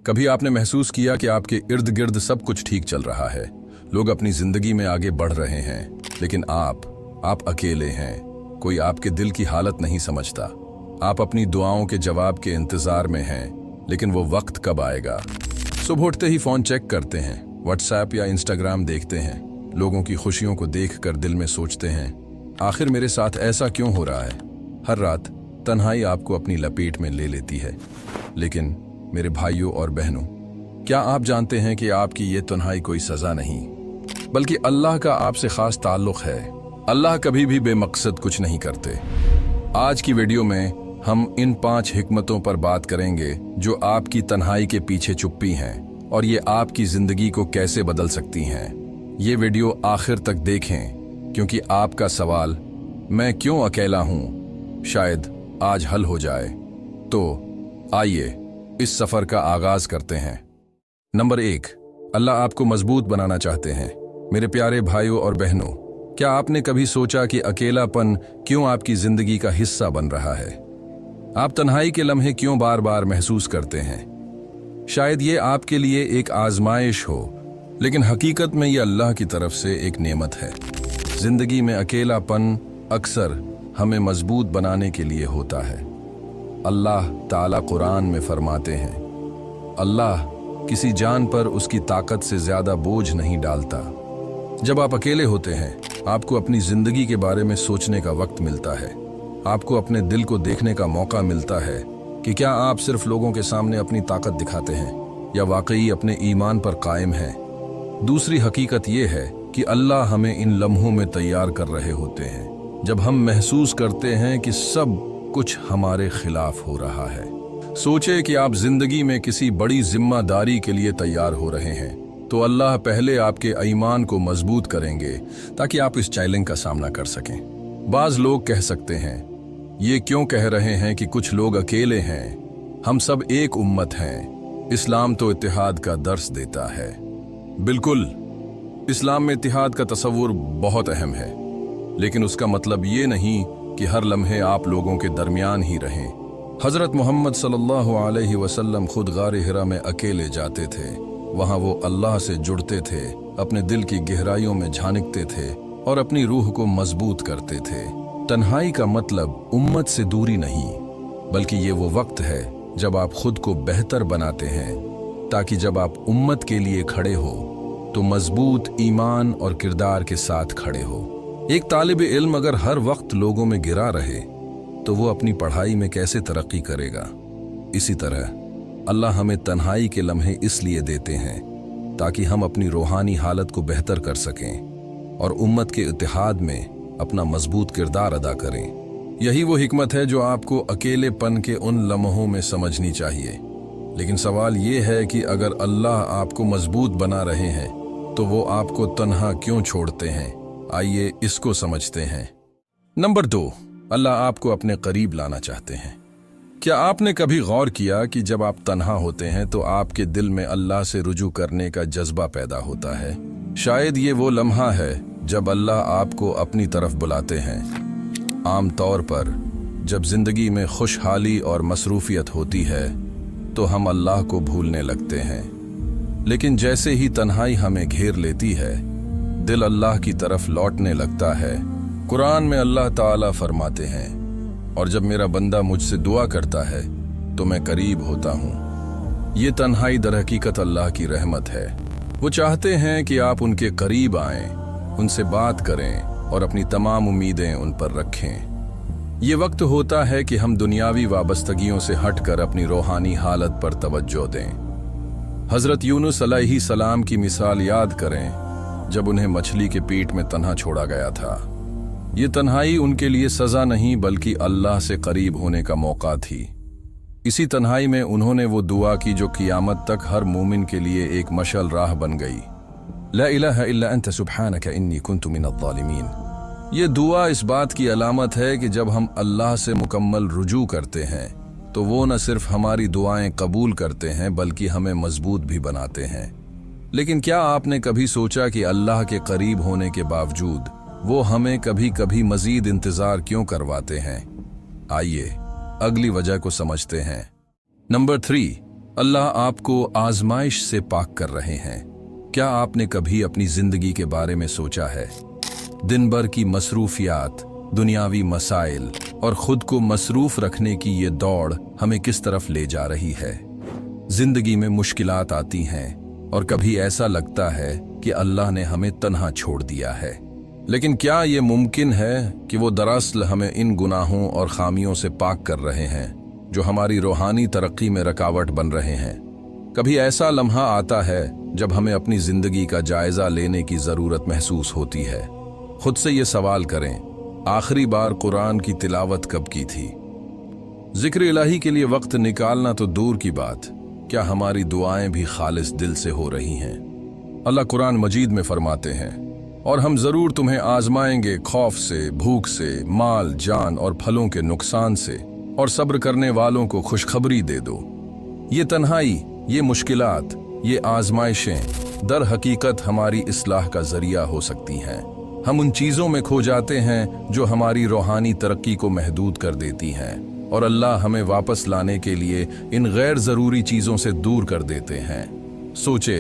कभी आपने महसूस किया कि आपके इर्द गिर्द सब कुछ ठीक चल रहा है, लोग अपनी जिंदगी में आगे बढ़ रहे हैं, लेकिन आप अकेले हैं। कोई आपके दिल की हालत नहीं समझता। आप अपनी दुआओं के जवाब के इंतजार में हैं, लेकिन वो वक्त कब आएगा? सुबह उठते ही फोन चेक करते हैं, व्हाट्सएप या इंस्टाग्राम देखते हैं, लोगों की खुशियों को देखकर दिल में सोचते हैं, आखिर मेरे साथ ऐसा क्यों हो रहा है? हर रात तन्हाई आपको अपनी लपेट में ले लेती है। लेकिन मेरे भाइयों और बहनों, क्या आप जानते हैं कि आपकी ये तन्हाई कोई सजा नहीं, बल्कि अल्लाह का आपसे खास ताल्लुक है। अल्लाह कभी भी बेमकसद कुछ नहीं करते। आज की वीडियो में हम इन 5 हिकमतों पर बात करेंगे जो आपकी तन्हाई के पीछे छुपी हैं और ये आपकी जिंदगी को कैसे बदल सकती हैं। ये वीडियो आखिर तक देखें, क्योंकि आपका सवाल मैं क्यों अकेला हूं शायद आज हल हो जाए। तो आइए इस सफर का आगाज करते हैं। नंबर 1, अल्लाह आपको मजबूत बनाना चाहते हैं। मेरे प्यारे भाइयों और बहनों, क्या आपने कभी सोचा कि अकेलापन क्यों आपकी जिंदगी का हिस्सा बन रहा है? आप तन्हाई के लम्हे क्यों बार बार महसूस करते हैं? शायद ये आपके लिए एक आजमाइश हो, लेकिन हकीकत में ये अल्लाह की तरफ से एक नेमत है। जिंदगी में अकेलापन अक्सर हमें मजबूत बनाने के लिए होता है। अल्लाह ताला कुरान में फरमाते हैं, अल्लाह किसी जान पर उसकी ताकत से ज्यादा बोझ नहीं डालता। जब आप अकेले होते हैं, आपको अपनी जिंदगी के बारे में सोचने का वक्त मिलता है। आपको अपने दिल को देखने का मौका मिलता है कि क्या आप सिर्फ लोगों के सामने अपनी ताकत दिखाते हैं या वाकई अपने ईमान पर कायम हैं। दूसरी हकीकत यह है कि अल्लाह हमें इन लम्हों में तैयार कर रहे होते हैं, जब हम महसूस करते हैं कि सब कुछ हमारे खिलाफ हो रहा है। सोचे कि आप जिंदगी में किसी बड़ी जिम्मेदारी के लिए तैयार हो रहे हैं, तो अल्लाह पहले आपके ईमान को मजबूत करेंगे ताकि आप इस चैलेंज का सामना कर सकें। बाज लोग कह सकते हैं, ये क्यों कह रहे हैं कि कुछ लोग अकेले हैं? हम सब एक उम्मत हैं। इस्लाम तो इत्तेहाद का दर्स देता है। बिल्कुल, इस्लाम में इत्तेहाद का तस्वुर बहुत अहम है, लेकिन उसका मतलब ये नहीं कि हर लम्हे आप लोगों के दरमियान ही रहें। हजरत मोहम्मद सल्लल्लाहु अलैहि वसल्लम खुद गारे हिरा में अकेले जाते थे। वहां वो अल्लाह से जुड़ते थे, अपने दिल की गहराइयों में झांकते थे और अपनी रूह को मजबूत करते थे। तन्हाई का मतलब उम्मत से दूरी नहीं, बल्कि ये वो वक्त है जब आप खुद को बेहतर बनाते हैं, ताकि जब आप उम्मत के लिए खड़े हो तो मजबूत ईमान और किरदार के साथ खड़े हो। एक तालिब इल्म अगर हर वक्त लोगों में गिरा रहे तो वो अपनी पढ़ाई में कैसे तरक्की करेगा? इसी तरह अल्लाह हमें तन्हाई के लम्हे इसलिए देते हैं ताकि हम अपनी रूहानी हालत को बेहतर कर सकें और उम्मत के इत्तेहाद में अपना मजबूत किरदार अदा करें। यही वो हिकमत है जो आपको अकेलेपन के उन लम्हों में समझनी चाहिए। लेकिन सवाल ये है कि अगर अल्लाह आपको मजबूत बना रहे हैं तो वो आपको तन्हा क्यों छोड़ते हैं? आइए इसको समझते हैं। नंबर 2, अल्लाह आपको अपने करीब लाना चाहते हैं। क्या आपने कभी गौर किया कि जब आप तन्हा होते हैं तो आपके दिल में अल्लाह से रुजू करने का जज्बा पैदा होता है? शायद ये वो लम्हा है जब अल्लाह आपको अपनी तरफ बुलाते हैं। आम तौर पर जब जिंदगी में खुशहाली और मसरूफियत होती है तो हम अल्लाह को भूलने लगते हैं, लेकिन जैसे ही तन्हाई हमें घेर लेती है, दिल अल्लाह की तरफ लौटने लगता है। कुरान में अल्लाह ताला फरमाते हैं, और जब मेरा बंदा मुझसे दुआ करता है तो मैं करीब होता हूँ। ये तन्हाई दर हकीकत अल्लाह की रहमत है। वो चाहते हैं कि आप उनके करीब आएं, उनसे बात करें और अपनी तमाम उम्मीदें उन पर रखें। ये वक्त होता है कि हम दुनियावी वाबस्तगियों से हटकर अपनी रूहानी हालत पर तवज्जो दें। हजरत यूनुस अलैहि सलाम की मिसाल याद करें, जब उन्हें मछली के पेट में तन्हा छोड़ा गया था। ये तन्हाई उनके लिए सजा नहीं, बल्कि अल्लाह से करीब होने का मौका थी। इसी तन्हाई में उन्होंने वो दुआ की जो क़ियामत तक हर मोमिन के लिए एक मशअल राह बन गई। ला इलाहा इल्ला अंत सुब्हानक इन्नी कुन्तु मिनज़-ज़ालिमीन। ये दुआ इस बात की अलामत है कि जब हम अल्लाह से मुकम्मल रुजू करते हैं तो वो न सिर्फ हमारी दुआएं कबूल करते हैं, बल्कि हमें मजबूत भी बनाते हैं। लेकिन क्या आपने कभी सोचा कि अल्लाह के करीब होने के बावजूद वो हमें कभी कभी मजीद इंतजार क्यों करवाते हैं? आइए अगली वजह को समझते हैं। नंबर 3, अल्लाह आपको आजमाइश से पाक कर रहे हैं। क्या आपने कभी अपनी जिंदगी के बारे में सोचा है? दिन भर की मसरूफियात, दुनियावी मसाइल और खुद को मसरूफ रखने की ये दौड़ हमें किस तरफ ले जा रही है। जिंदगी में मुश्किलात आती हैं और कभी ऐसा लगता है कि अल्लाह ने हमें तन्हा छोड़ दिया है। लेकिन क्या ये मुमकिन है कि वो दरअसल हमें इन गुनाहों और खामियों से पाक कर रहे हैं जो हमारी रूहानी तरक्की में रुकावट बन रहे हैं? कभी ऐसा लम्हा आता है जब हमें अपनी जिंदगी का जायजा लेने की जरूरत महसूस होती है। खुद से ये सवाल करें, आखिरी बार कुरान की तिलावत कब की थी? जिक्र इलाही के लिए वक्त निकालना तो दूर की बात, क्या हमारी दुआएं भी खालिस दिल से हो रही हैं? अल्लाह कुरान मजीद में फरमाते हैं, और हम जरूर तुम्हें आजमाएंगे खौफ से, भूख से, माल, जान और फलों के नुकसान से, और सब्र करने वालों को खुशखबरी दे दो। ये तन्हाई, ये मुश्किलात, ये आजमाइशें दर हकीकत हमारी इस्लाह का जरिया हो सकती हैं। हम उन चीज़ों में खो जाते हैं जो हमारी रूहानी तरक्की को महदूद कर देती हैं, और अल्लाह हमें वापस लाने के लिए इन गैर ज़रूरी चीज़ों से दूर कर देते हैं। सोचे,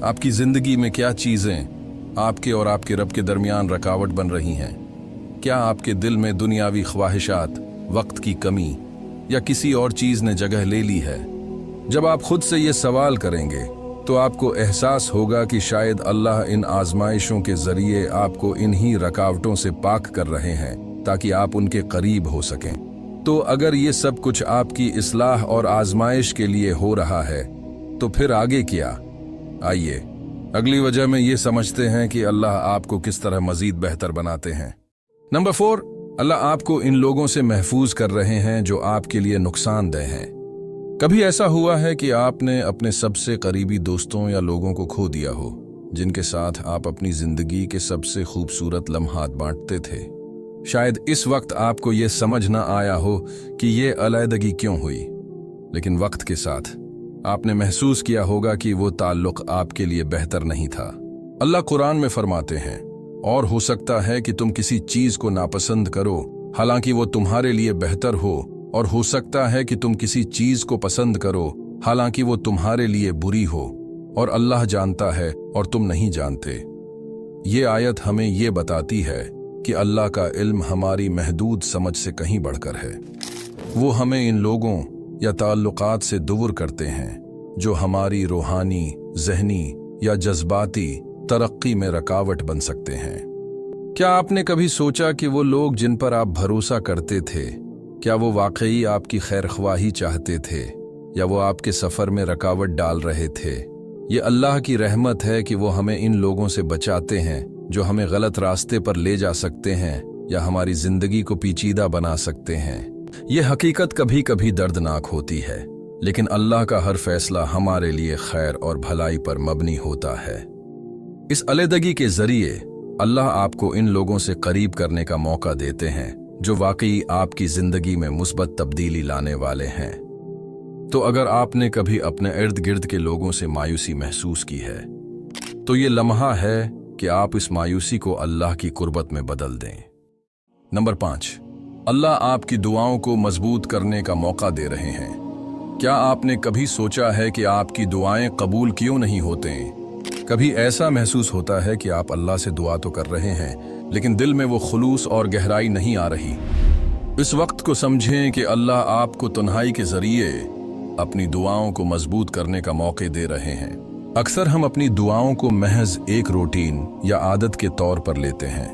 आपकी ज़िंदगी में क्या चीज़ें आपके और आपके रब के दरमियान रुकावट बन रही हैं? क्या आपके दिल में दुनियावी ख्वाहिशात, वक्त की कमी या किसी और चीज़ ने जगह ले ली है? जब आप खुद से ये सवाल करेंगे तो आपको एहसास होगा कि शायद अल्लाह इन आजमाइशों के जरिए आपको इन्हीं रुकावटों से पाक कर रहे हैं ताकि आप उनके करीब हो सकें। तो अगर ये सब कुछ आपकी इस्लाह और आजमाइश के लिए हो रहा है तो फिर आगे क्या? आइए अगली वजह में ये समझते हैं कि अल्लाह आपको किस तरह मजीद बेहतर बनाते हैं। नंबर 4, अल्लाह आपको इन लोगों से महफूज कर रहे हैं जो आपके लिए नुकसानदेह हैं। कभी ऐसा हुआ है कि आपने अपने सबसे करीबी दोस्तों या लोगों को खो दिया हो, जिनके साथ आप अपनी जिंदगी के सबसे खूबसूरत लम्हात बांटते थे? शायद इस वक्त आपको ये समझ ना आया हो कि ये अलैदगी क्यों हुई, लेकिन वक्त के साथ आपने महसूस किया होगा कि वो ताल्लुक आपके लिए बेहतर नहीं था। अल्लाह कुरान में फरमाते हैं, और हो सकता है कि तुम किसी चीज को नापसंद करो हालांकि वो तुम्हारे लिए बेहतर हो, और हो सकता है कि तुम किसी चीज को पसंद करो हालांकि वो तुम्हारे लिए बुरी हो, और अल्लाह जानता है और तुम नहीं जानते। ये आयत हमें ये बताती है कि अल्लाह का इल्म हमारी महदूद समझ से कहीं बढ़कर है। वो हमें इन लोगों या ताल्लुकात से दूर करते हैं जो हमारी रूहानी, ज़हनी या जज्बाती तरक्की में रुकावट बन सकते हैं। क्या आपने कभी सोचा कि वो लोग जिन पर आप भरोसा करते थे, क्या वो वाकई आपकी खैरख्वाही चाहते थे या वो आपके सफ़र में रुकावट डाल रहे थे? ये अल्लाह की रहमत है कि वो हमें इन लोगों से बचाते हैं जो हमें गलत रास्ते पर ले जा सकते हैं या हमारी ज़िंदगी को पेचीदा बना सकते हैं। ये हकीकत कभी कभी दर्दनाक होती है, लेकिन अल्लाह का हर फैसला हमारे लिए खैर और भलाई पर मबनी होता है। इस अलैदगी के जरिए अल्लाह आपको इन लोगों से करीब करने का मौका देते हैं जो वाकई आपकी जिंदगी में मुस्बत तब्दीली लाने वाले हैं। तो अगर आपने कभी अपने इर्द गिर्द के लोगों से मायूसी महसूस की है तो ये लम्हा है कि आप इस मायूसी को अल्लाह की कुर्बत में बदल दें। नंबर 5, अल्लाह आपकी दुआओं को मजबूत करने का मौका दे रहे हैं। क्या आपने कभी सोचा है कि आपकी दुआएं कबूल क्यों नहीं होते? कभी ऐसा महसूस होता है कि आप अल्लाह से दुआ तो कर रहे हैं लेकिन दिल में वो खुलूस और गहराई नहीं आ रही। इस वक्त को समझें कि अल्लाह आपको तन्हाई के जरिए अपनी दुआओं को मजबूत करने का मौके दे रहे हैं। अक्सर हम अपनी दुआओं को महज एक रूटीन या आदत के तौर पर लेते हैं,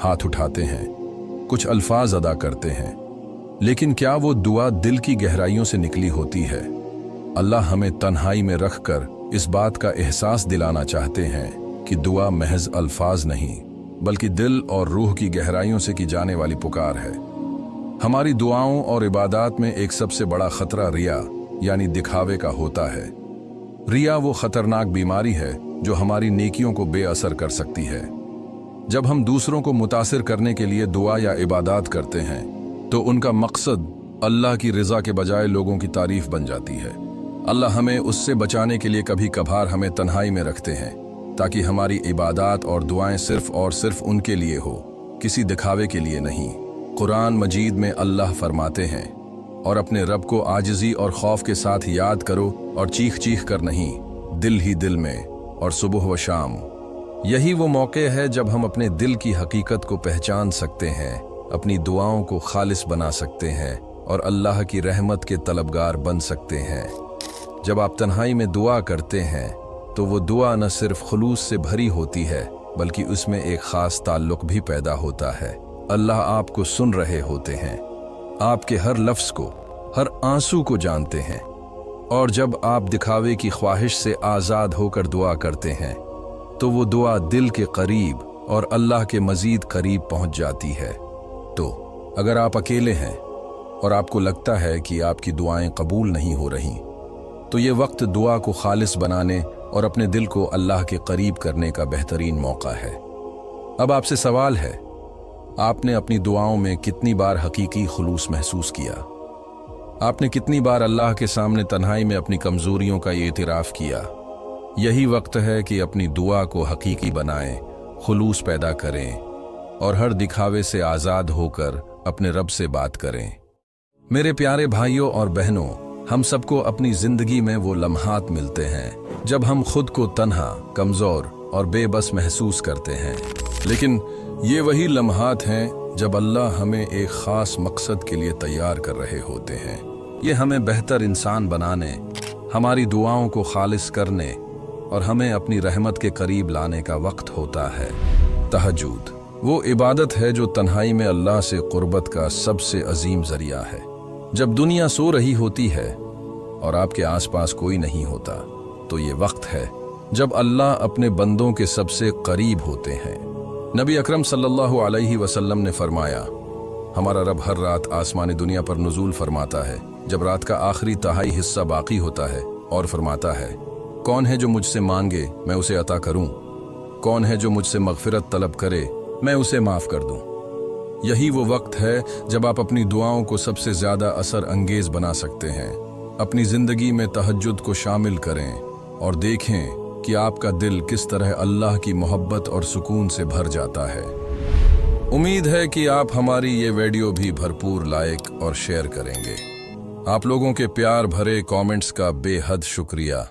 हाथ उठाते हैं, कुछ अल्फाज अदा करते हैं, लेकिन क्या वो दुआ दिल की गहराइयों से निकली होती है? अल्लाह हमें तन्हाई में रखकर इस बात का एहसास दिलाना चाहते हैं कि दुआ महज अल्फाज नहीं बल्कि दिल और रूह की गहराइयों से की जाने वाली पुकार है। हमारी दुआओं और इबादत में एक सबसे बड़ा खतरा रिया यानी दिखावे का होता है। रिया वो खतरनाक बीमारी है जो हमारी नेकियों को बेअसर कर सकती है। जब हम दूसरों को मुतासिर करने के लिए दुआ या इबादत करते हैं तो उनका मकसद अल्लाह की रज़ा के बजाय लोगों की तारीफ बन जाती है। अल्लाह हमें उससे बचाने के लिए कभी कभार हमें तन्हाई में रखते हैं ताकि हमारी इबादत और दुआएं सिर्फ और सिर्फ उनके लिए हो, किसी दिखावे के लिए नहीं। कुरान मजीद में अल्लाह फरमाते हैं, और अपने रब को आजिज़ी और खौफ के साथ याद करो, और चीख चीख कर नहीं, दिल ही दिल में और सुबह व शाम। यही वो मौके है जब हम अपने दिल की हकीकत को पहचान सकते हैं, अपनी दुआओं को खालिस बना सकते हैं और अल्लाह की रहमत के तलबगार बन सकते हैं। जब आप तन्हाई में दुआ करते हैं तो वो दुआ न सिर्फ खुलूस से भरी होती है, बल्कि उसमें एक ख़ास ताल्लुक़ भी पैदा होता है। अल्लाह आपको सुन रहे होते हैं, आपके हर लफ्ज़ को, हर आंसू को जानते हैं। और जब आप दिखावे की ख्वाहिश से आज़ाद होकर दुआ करते हैं तो वो दुआ दिल के करीब और अल्लाह के मज़ीद करीब पहुंच जाती है। तो अगर आप अकेले हैं और आपको लगता है कि आपकी दुआएं कबूल नहीं हो रही, तो ये वक्त दुआ को खालिस बनाने और अपने दिल को अल्लाह के करीब करने का बेहतरीन मौका है। अब आपसे सवाल है, आपने अपनी दुआओं में कितनी बार हकीकी खुलूस महसूस किया? आपने कितनी बार अल्लाह के सामने तन्हाई में अपनी कमजोरियों का एतराफ़ किया? यही वक्त है कि अपनी दुआ को हकीकी बनाएं, खुलूस पैदा करें और हर दिखावे से आज़ाद होकर अपने रब से बात करें। मेरे प्यारे भाइयों और बहनों, हम सबको अपनी जिंदगी में वो लम्हात मिलते हैं जब हम खुद को तन्हा, कमज़ोर और बेबस महसूस करते हैं, लेकिन ये वही लम्हात हैं जब अल्लाह हमें एक ख़ास मकसद के लिए तैयार कर रहे होते हैं। ये हमें बेहतर इंसान बनाने, हमारी दुआओं को खालिस करने और हमें अपनी रहमत के करीब लाने का वक्त होता है। तहज्जुद वो इबादत है जो तन्हाई में अल्लाह से क़ुर्बत का सबसे अजीम ज़रिया है। जब दुनिया सो रही होती है और आपके आसपास कोई नहीं होता, तो ये वक्त है जब अल्लाह अपने बंदों के सबसे करीब होते हैं। नबी अकरम सल्लल्लाहु अलैहि वसल्लम ने फरमाया, हमारा रब हर रात आसमानी दुनिया पर नुज़ूल फरमाता है जब रात का आखिरी तिहाई हिस्सा बाकी होता है, और फरमाता है, कौन है जो मुझसे मांगे मैं उसे अता करूं, कौन है जो मुझसे मग़फ़िरत तलब करे मैं उसे माफ़ कर दूं। यही वो वक्त है जब आप अपनी दुआओं को सबसे ज़्यादा असर अंगेज़ बना सकते हैं। अपनी ज़िंदगी में तहज्जुद को शामिल करें और देखें कि आपका दिल किस तरह अल्लाह की मोहब्बत और सुकून से भर जाता है। उम्मीद है कि आप हमारी ये वीडियो भी भरपूर लाइक और शेयर करेंगे। आप लोगों के प्यार भरे कमेंट्स का बेहद शुक्रिया।